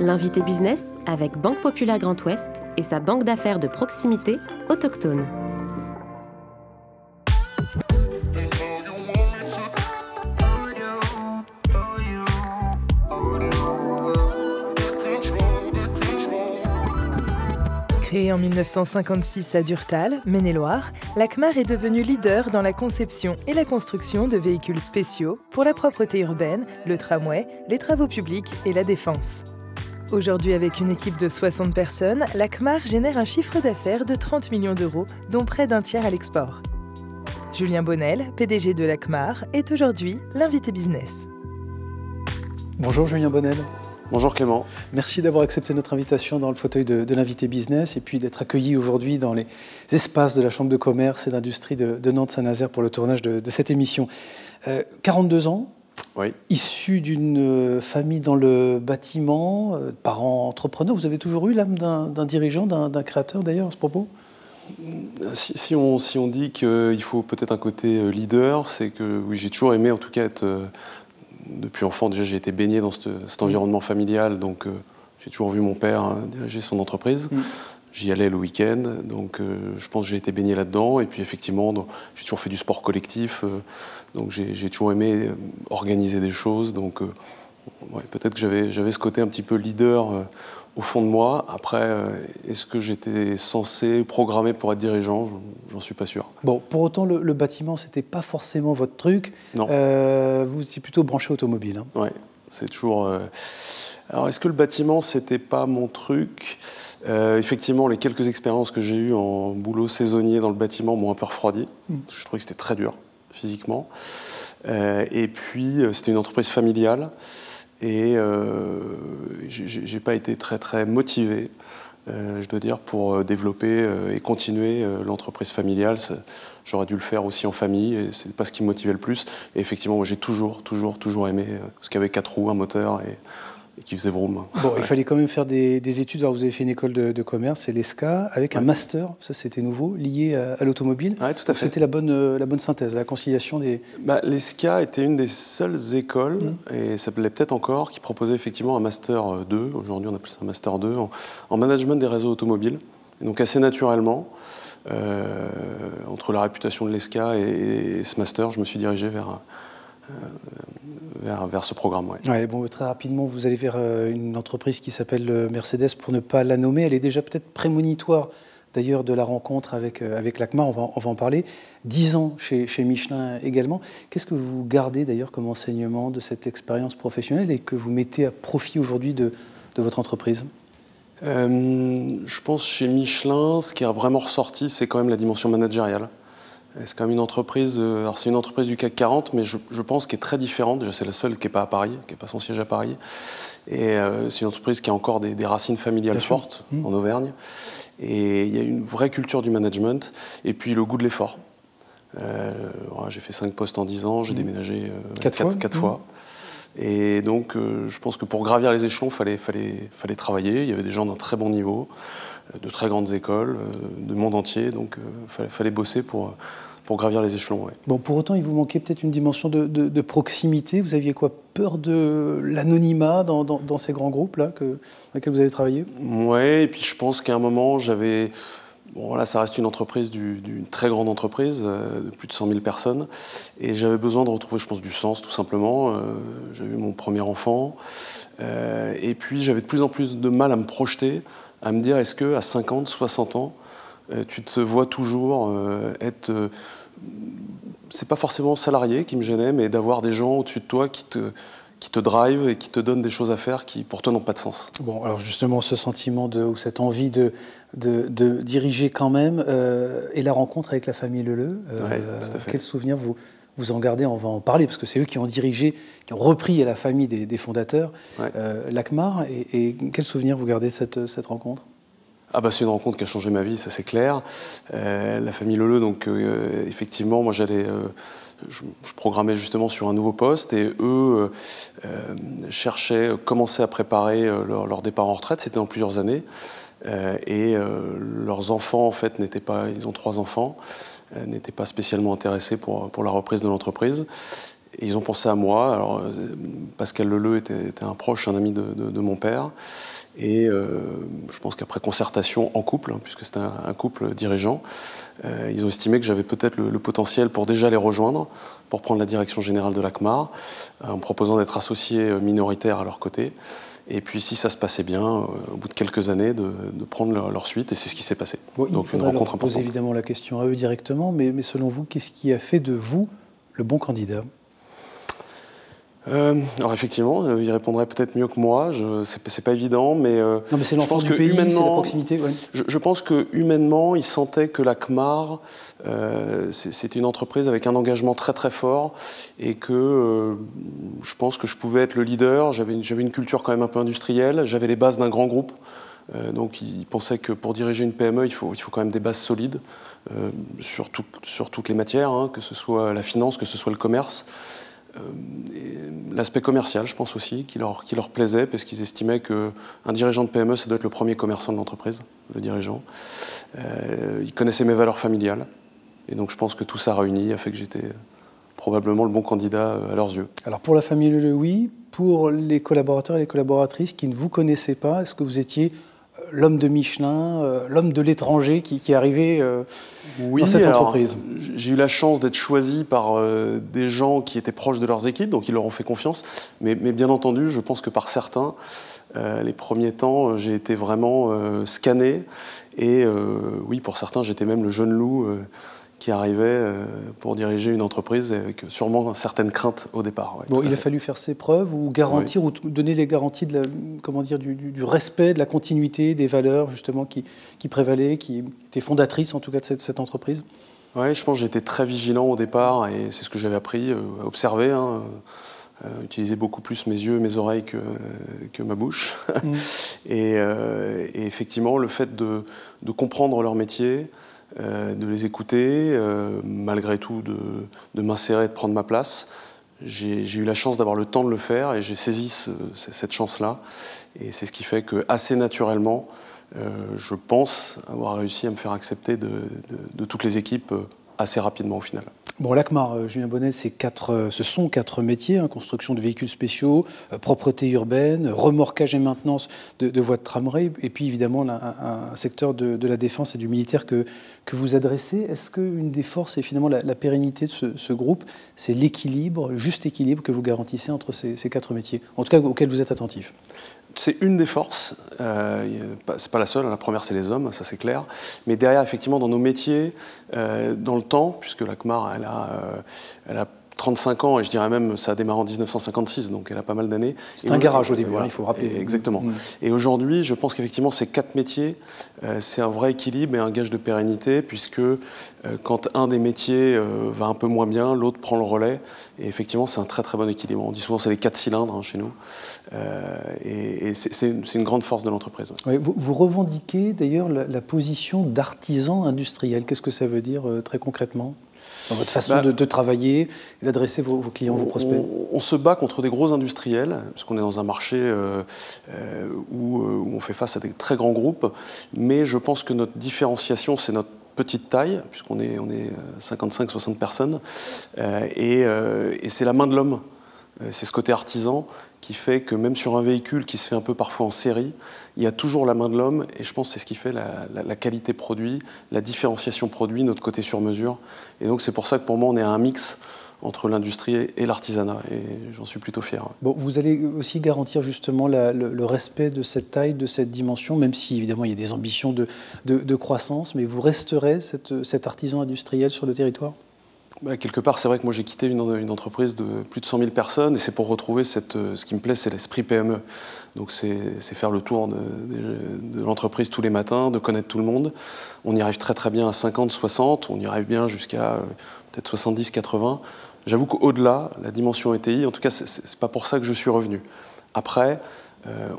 L'invité business avec Banque Populaire Grand Ouest et sa banque d'affaires de proximité autochtone. Créée en 1956 à Durtal, Maine-et-Loire, la CMAR est devenue leader dans la conception et la construction de véhicules spéciaux pour la propreté urbaine, le tramway, les travaux publics et la défense. Aujourd'hui, avec une équipe de 60 personnes, la CMAR génère un chiffre d'affaires de 30 millions d'euros, dont près d'un tiers à l'export. Julien Bonnel, PDG de la CMAR, est aujourd'hui l'invité business. Bonjour Julien Bonnel. Bonjour Clément. Merci d'avoir accepté notre invitation dans le fauteuil de l'invité business et puis d'être accueilli aujourd'hui dans les espaces de la Chambre de commerce et d'industrie de Nantes-Saint-Nazaire pour le tournage de cette émission. 42 ans, oui. Issu d'une famille dans le bâtiment, parents entrepreneurs. Vous avez toujours eu l'âme d'un dirigeant, d'un créateur d'ailleurs à ce propos ? Si on dit qu'il faut peut-être un côté leader, c'est que oui, j'ai toujours aimé en tout cas être... Depuis enfant, déjà, j'ai été baigné dans cet environnement familial, donc j'ai toujours vu mon père diriger son entreprise. J'y allais le week-end, donc je pense que j'ai été baigné là-dedans. Et puis effectivement, j'ai toujours fait du sport collectif, donc j'ai toujours aimé organiser des choses. Donc ouais, peut-être que j'avais ce côté un petit peu leader au fond de moi. Après, est-ce que j'étais censé, programmé pour être dirigeant ? J'en suis pas sûr. Bon, pour autant, le bâtiment, c'était pas forcément votre truc. Non. Vous étiez plutôt branché automobile. Hein. Ouais, c'est toujours... Alors, est-ce que le bâtiment, c'était pas mon truc ? Effectivement, les quelques expériences que j'ai eues en boulot saisonnier dans le bâtiment m'ont un peu refroidi. Je trouvais que c'était très dur, physiquement. Et puis, c'était une entreprise familiale. Et j'ai pas été très très motivé, je dois dire, pour développer et continuer l'entreprise familiale. J'aurais dû le faire aussi en famille, et c'est pas ce qui me motivait le plus. Et effectivement, moi, j'ai toujours aimé ce qui avait 4 roues, un moteur et qui faisait vroom. Bon, ouais. Il fallait quand même faire des études. Alors, vous avez fait une école de commerce, c'est l'ESCA, avec un master, ça c'était nouveau, lié à l'automobile. Oui, tout à fait. C'était la bonne synthèse, la conciliation des... L'ESCA était une des seules écoles, et ça l'est peut-être encore, qui proposait effectivement un master 2, aujourd'hui on appelle ça un master 2, en management des réseaux automobiles. Et donc assez naturellement, entre la réputation de l'ESCA et ce master, je me suis dirigé vers ce programme. Ouais. Ouais, bon, très rapidement, vous allez vers une entreprise qui s'appelle Mercedes, pour ne pas la nommer. Elle est déjà peut-être prémonitoire, d'ailleurs, de la rencontre avec la CMAR. On va en parler. 10 ans chez Michelin également. Qu'est-ce que vous gardez, d'ailleurs, comme enseignement de cette expérience professionnelle et que vous mettez à profit aujourd'hui de votre entreprise ? Je pense chez Michelin, ce qui est vraiment ressorti, c'est quand même la dimension managériale. C'est quand même une entreprise, alors c'est une entreprise du CAC 40, mais je pense qu'elle est très différente. Déjà, c'est la seule qui n'est pas à Paris, qui n'a pas son siège à Paris. Et c'est une entreprise qui a encore des racines familiales fortes en Auvergne. Et il y a une vraie culture du management. Et puis le goût de l'effort. J'ai fait 5 postes en 10 ans, j'ai déménagé 4 fois. Et donc, je pense que pour gravir les échelons, fallait travailler. Il y avait des gens d'un très bon niveau, de très grandes écoles, du monde entier. Donc, fallait bosser pour gravir les échelons. Ouais. Bon, pour autant, il vous manquait peut-être une dimension de proximité. Vous aviez quoi ? Peur de l'anonymat dans ces grands groupes-là dans lesquels vous avez travaillé ? Oui, et puis je pense qu'à un moment, j'avais... Bon, voilà, ça reste une entreprise, d'une très grande entreprise, de plus de 100 000 personnes. Et j'avais besoin de retrouver, je pense, du sens, tout simplement. J'avais eu mon premier enfant. Et puis, j'avais de plus en plus de mal à me projeter, à me dire, est-ce qu'à 50, 60 ans, tu te vois toujours être... c'est pas forcément salarié qui me gênait, mais d'avoir des gens au-dessus de toi qui te drive et qui te donnent des choses à faire qui, pour toi, n'ont pas de sens. Bon, alors justement, ce sentiment ou cette envie de diriger quand même, et la rencontre avec la famille Leleu, tout à fait. Quels souvenirs vous en gardez ? On va en parler, parce que c'est eux qui ont dirigé, qui ont repris à la famille des fondateurs, la CMAR, et quels souvenirs vous gardez de cette rencontre ? C'est une rencontre qui a changé ma vie, ça c'est clair. La famille Leleu, donc effectivement, moi je programmais justement sur un nouveau poste et eux commençaient à préparer leur départ en retraite, c'était dans plusieurs années. Et leurs enfants, en fait, ils ont 3 enfants, n'étaient pas spécialement intéressés pour la reprise de l'entreprise. Et ils ont pensé à moi. Alors, Pascal Leleu était un proche, un ami de mon père. Et je pense qu'après concertation en couple, puisque c'était un couple dirigeant, ils ont estimé que j'avais peut-être le potentiel pour déjà les rejoindre, pour prendre la direction générale de l'ACMAR, en me proposant d'être associé minoritaire à leur côté. Et puis si ça se passait bien, au bout de quelques années, de prendre leur suite, et c'est ce qui s'est passé. Bon, donc il faudra leur poser évidemment la question à eux directement, mais selon vous, qu'est-ce qui a fait de vous le bon candidat ? Alors effectivement, il répondrait peut-être mieux que moi. C'est pas évident, mais non, mais c'est l'enfant du pays, c'est la proximité. Ouais. Je pense que humainement, il sentait que l'ACMAR, c'est une entreprise avec un engagement très très fort, et que je pense que je pouvais être le leader. J'avais une culture quand même un peu industrielle. J'avais les bases d'un grand groupe. Donc il pensait que pour diriger une PME, il faut quand même des bases solides sur toutes les matières, que ce soit la finance, que ce soit le commerce. L'aspect commercial, je pense aussi, qui leur plaisait, parce qu'ils estimaient qu'un dirigeant de PME, ça doit être le premier commerçant de l'entreprise, le dirigeant. Ils connaissaient mes valeurs familiales, et donc je pense que tout ça réuni a fait que j'étais probablement le bon candidat à leurs yeux. Alors pour la famille Lelouis, pour les collaborateurs et les collaboratrices qui ne vous connaissaient pas, est-ce que vous étiez l'homme de Michelin, l'homme de l'étranger qui arrivait dans cette entreprise? J'ai eu la chance d'être choisi par des gens qui étaient proches de leurs équipes, donc ils leur ont fait confiance. Mais bien entendu, je pense que par certains, les premiers temps, j'ai été vraiment scanné. Et oui, pour certains, j'étais même le jeune loup qui arrivait pour diriger une entreprise avec sûrement certaines craintes au départ. Ouais, bon, il a fallu faire ses preuves ou garantir, ou donner les garanties de du respect, de la continuité, des valeurs justement qui prévalaient, qui étaient fondatrices en tout cas de cette entreprise. Oui, je pense que j'étais très vigilant au départ, et c'est ce que j'avais appris à observer. Utiliser beaucoup plus mes yeux, mes oreilles que ma bouche. Et effectivement, le fait de comprendre leur métier, de les écouter, malgré tout de m'insérer, de prendre ma place. J'ai eu la chance d'avoir le temps de le faire, et j'ai saisi cette chance-là. Et c'est ce qui fait que, assez naturellement, je pense avoir réussi à me faire accepter de toutes les équipes assez rapidement au final. Bon, l'ACMAR, Julien Bonnet, ce sont 4 métiers, construction de véhicules spéciaux, propreté urbaine, remorquage et maintenance de voies de tramway, et puis évidemment un secteur de la défense et du militaire que vous adressez. Est-ce qu'une des forces et finalement la pérennité de ce groupe, c'est l'équilibre, juste équilibre que vous garantissez entre ces 4 métiers, en tout cas auxquels vous êtes attentif? C'est une des forces, c'est pas la seule, la première c'est les hommes, ça c'est clair, mais derrière effectivement dans nos métiers, dans le temps, puisque l'ACMAR elle a 35 ans, et je dirais même ça a démarré en 1956, donc elle a pas mal d'années. C'est un garage au début, il faut rappeler. Exactement. Et aujourd'hui, je pense qu'effectivement ces 4 métiers, c'est un vrai équilibre et un gage de pérennité, puisque quand un des métiers va un peu moins bien, l'autre prend le relais, et effectivement c'est un très très bon équilibre. On dit souvent c'est les 4 cylindres chez nous, et c'est une grande force de l'entreprise. Oui, vous revendiquez d'ailleurs la position d'artisan industriel. Qu'est-ce que ça veut dire très concrètement dans votre façon de travailler et d'adresser vos clients, vos prospects? On se bat contre des gros industriels, parce qu'on est dans un marché où on fait face à des très grands groupes, mais je pense que notre différenciation, c'est notre petite taille, puisqu'on est 55-60 personnes, et c'est la main de l'homme. C'est ce côté artisan qui fait que même sur un véhicule qui se fait un peu parfois en série, il y a toujours la main de l'homme, et je pense que c'est ce qui fait la qualité produit, la différenciation produit, notre côté sur mesure. Et donc c'est pour ça que pour moi on est à un mix entre l'industrie et l'artisanat, et j'en suis plutôt fier. Bon, vous allez aussi garantir justement le respect de cette taille, de cette dimension, même si évidemment il y a des ambitions de croissance, mais vous resterez cet artisan industriel sur le territoire? Quelque part, c'est vrai que moi j'ai quitté une entreprise de plus de 100 000 personnes, et c'est pour retrouver ce qui me plaît, c'est l'esprit PME. Donc c'est faire le tour de l'entreprise tous les matins, de connaître tout le monde. On y arrive très très bien à 50, 60, on y arrive bien jusqu'à peut-être 70, 80. J'avoue qu'au-delà, la dimension ETI, en tout cas, c'est pas pour ça que je suis revenu. Après,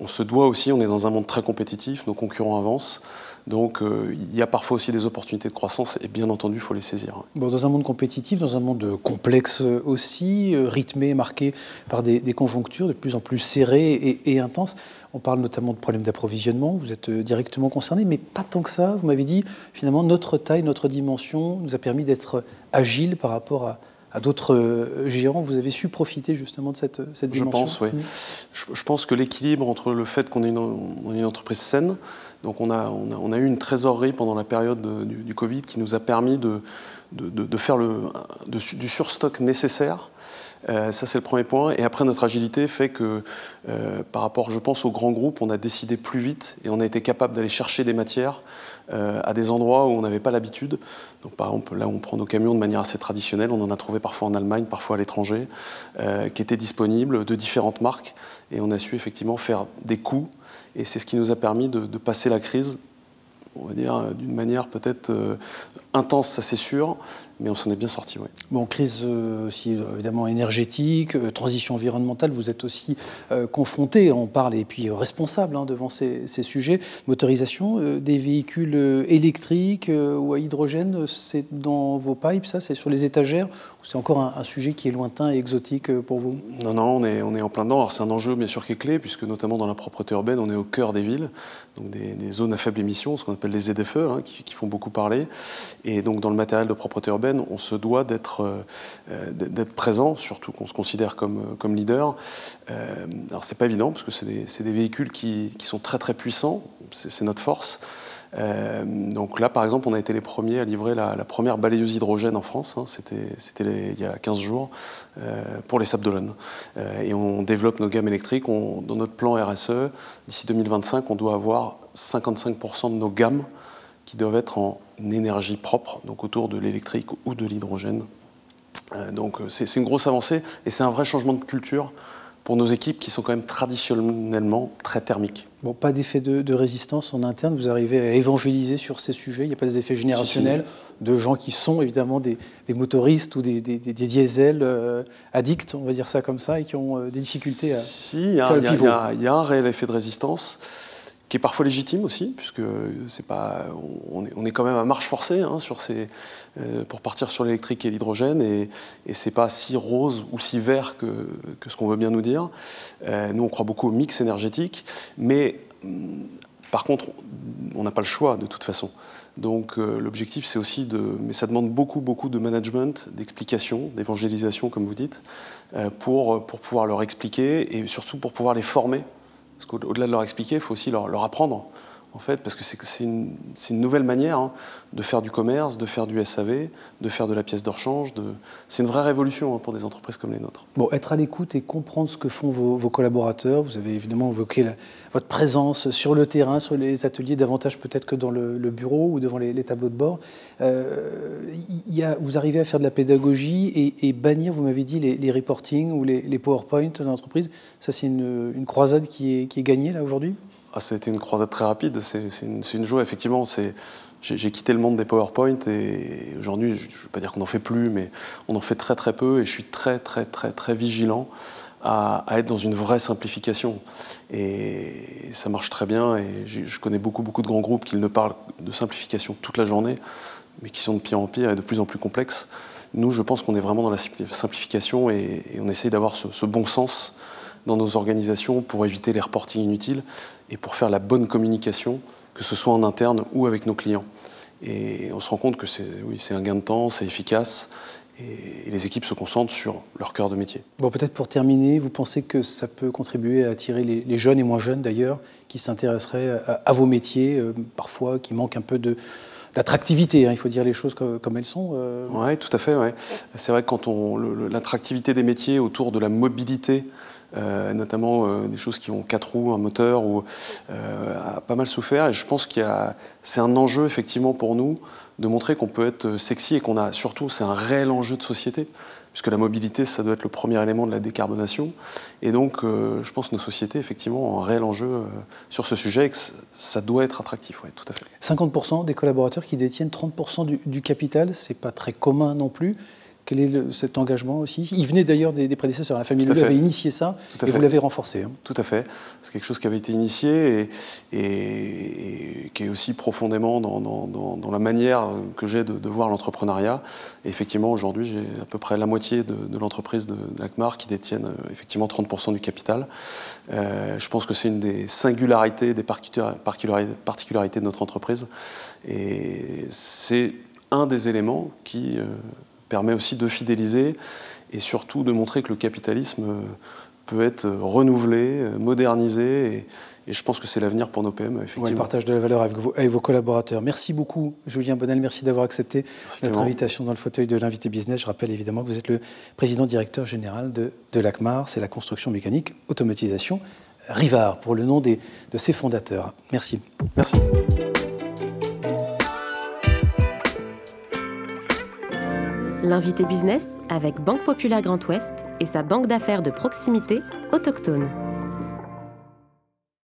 on se doit aussi, on est dans un monde très compétitif, nos concurrents avancent, donc il y a parfois aussi des opportunités de croissance, et bien entendu, il faut les saisir. Bon, dans un monde compétitif, dans un monde complexe aussi, rythmé, marqué par des conjonctures de plus en plus serrées et intenses, on parle notamment de problèmes d'approvisionnement, vous êtes directement concerné, mais pas tant que ça. Vous m'avez dit, finalement, notre taille, notre dimension nous a permis d'être agile par rapport à d'autres géants. Vous avez su profiter justement de cette dimension. Je pense, oui. Je pense que l'équilibre entre le fait qu'on ait une entreprise saine, donc on a eu une trésorerie pendant la période du Covid qui nous a permis de faire du surstock nécessaire. Ça, c'est le premier point. Et après, notre agilité fait que, par rapport, je pense, aux grands groupes, on a décidé plus vite et on a été capable d'aller chercher des matières à des endroits où on n'avait pas l'habitude. Donc, par exemple, là où on prend nos camions de manière assez traditionnelle, on en a trouvé parfois en Allemagne, parfois à l'étranger, qui étaient disponibles de différentes marques. Et on a su effectivement faire des coûts. Et c'est ce qui nous a permis de passer la crise, on va dire, d'une manière peut-être intense, ça c'est sûr, mais on s'en est bien sorti, oui. Bon, crise aussi évidemment énergétique, transition environnementale, vous êtes aussi confronté, on parle, et puis responsable devant ces sujets. Motorisation des véhicules électriques ou à hydrogène, c'est dans vos pipes, ça, c'est sur les étagères, ou c'est encore un sujet qui est lointain et exotique pour vous? Non, on est en plein dedans. Alors c'est un enjeu bien sûr qui est clé, puisque notamment dans la propreté urbaine, on est au cœur des villes, donc des zones à faible émission, ce qu'on appelle les ZFE, qui font beaucoup parler. Et donc dans le matériel de propreté urbaine, on se doit d'être présent, surtout qu'on se considère comme leader. Alors c'est pas évident, parce que c'est des véhicules qui sont très très puissants, c'est notre force. Donc là, par exemple, on a été les premiers à livrer la première balayeuse hydrogène en France. C'était il y a 15 jours pour les Sables d'Olonne. Et on développe nos gammes électriques. Dans notre plan RSE, d'ici 2025, on doit avoir 55% de nos gammes qui doivent être en énergie propre, donc autour de l'électrique ou de l'hydrogène. Donc c'est une grosse avancée et c'est un vrai changement de culture pour nos équipes qui sont quand même traditionnellement très thermiques. Bon, pas d'effet de résistance en interne, vous arrivez à évangéliser sur ces sujets, il n'y a pas des effets générationnels de gens qui sont évidemment des motoristes ou des diesels addicts, on va dire ça comme ça, et qui ont des difficultés à faire le pivot. Il y a un réel effet de résistance qui est parfois légitime aussi, puisque on est quand même à marche forcée pour partir sur l'électrique et l'hydrogène, et c'est pas si rose ou si vert que ce qu'on veut bien nous dire. Nous, on croit beaucoup au mix énergétique, mais par contre, on n'a pas le choix de toute façon. Donc l'objectif, c'est aussi mais ça demande beaucoup de management, d'explication, d'évangélisation, comme vous dites, pour pouvoir leur expliquer et surtout pour pouvoir les former. Parce qu'au-delà de leur expliquer, il faut aussi leur apprendre, en fait, parce que c'est une nouvelle manière de faire du commerce, de faire du SAV, de faire de la pièce de rechange. C'est une vraie révolution pour des entreprises comme les nôtres. Bon, être à l'écoute et comprendre ce que font vos collaborateurs. Vous avez évidemment évoqué votre présence sur le terrain, sur les ateliers, davantage peut-être que dans le bureau ou devant les tableaux de bord. Vous arrivez à faire de la pédagogie et bannir, vous m'avez dit, les reporting ou les PowerPoint de l'entreprise. Ça, c'est une croisade qui est gagnée, là, aujourd'hui? Ça a été une croisade très rapide. C'est une joie, effectivement. J'ai quitté le monde des PowerPoint et aujourd'hui, je ne veux pas dire qu'on n'en fait plus, mais on en fait très très peu et je suis très très très très vigilant à être dans une vraie simplification. Et ça marche très bien et je connais beaucoup de grands groupes qui ne parlent de simplification toute la journée, mais qui sont de pire en pire et de plus en plus complexes. Nous, je pense qu'on est vraiment dans la simplification et on essaye d'avoir ce bon sens dans nos organisations pour éviter les reportings inutiles et pour faire la bonne communication, que ce soit en interne ou avec nos clients. Et on se rend compte que c'est un gain de temps, c'est efficace, et les équipes se concentrent sur leur cœur de métier. Bon, peut-être pour terminer, vous pensez que ça peut contribuer à attirer les jeunes et moins jeunes d'ailleurs, qui s'intéresseraient à vos métiers, parfois qui manquent un peu d'attractivité, il faut dire les choses comme elles sont. Oui, tout à fait. Ouais. C'est vrai que quand l'attractivité des métiers autour de la mobilité, notamment des choses qui ont 4 roues, un moteur, a pas mal souffert. Et je pense c'est un enjeu effectivement pour nous de montrer qu'on peut être sexy et qu'on a surtout, c'est un réel enjeu de société, puisque la mobilité, ça doit être le premier élément de la décarbonation. Et donc, je pense que nos sociétés, effectivement, ont un réel enjeu sur ce sujet et que ça doit être attractif, oui, tout à fait. 50% des collaborateurs qui détiennent 30% du capital, c'est pas très commun non plus. Quel est cet engagement aussi? Il venait d'ailleurs des prédécesseurs. La famille Leleu avait initié ça et vous l'avez renforcé. Tout à fait. C'est quelque chose qui avait été initié et qui est aussi profondément dans la manière que j'ai de voir l'entrepreneuriat. Et effectivement, aujourd'hui, j'ai à peu près la moitié de l'entreprise de l'ACMAR qui détiennent effectivement 30% du capital. Je pense que c'est une des singularités, des particularités de notre entreprise. Et c'est un des éléments qui permet aussi de fidéliser et surtout de montrer que le capitalisme peut être renouvelé, modernisé, et je pense que c'est l'avenir pour nos PME, effectivement. Le partage de la valeur avec vos collaborateurs. Merci beaucoup, Julien Bonnel. Merci d'avoir accepté notre invitation dans le fauteuil de l'invité business. Je rappelle évidemment que vous êtes le président-directeur général de l'ACMAR, c'est la construction mécanique, automatisation, Rivard, pour le nom de ses fondateurs. Merci. Merci. L'invité business avec Banque Populaire Grand Ouest et sa banque d'affaires de proximité autochtone.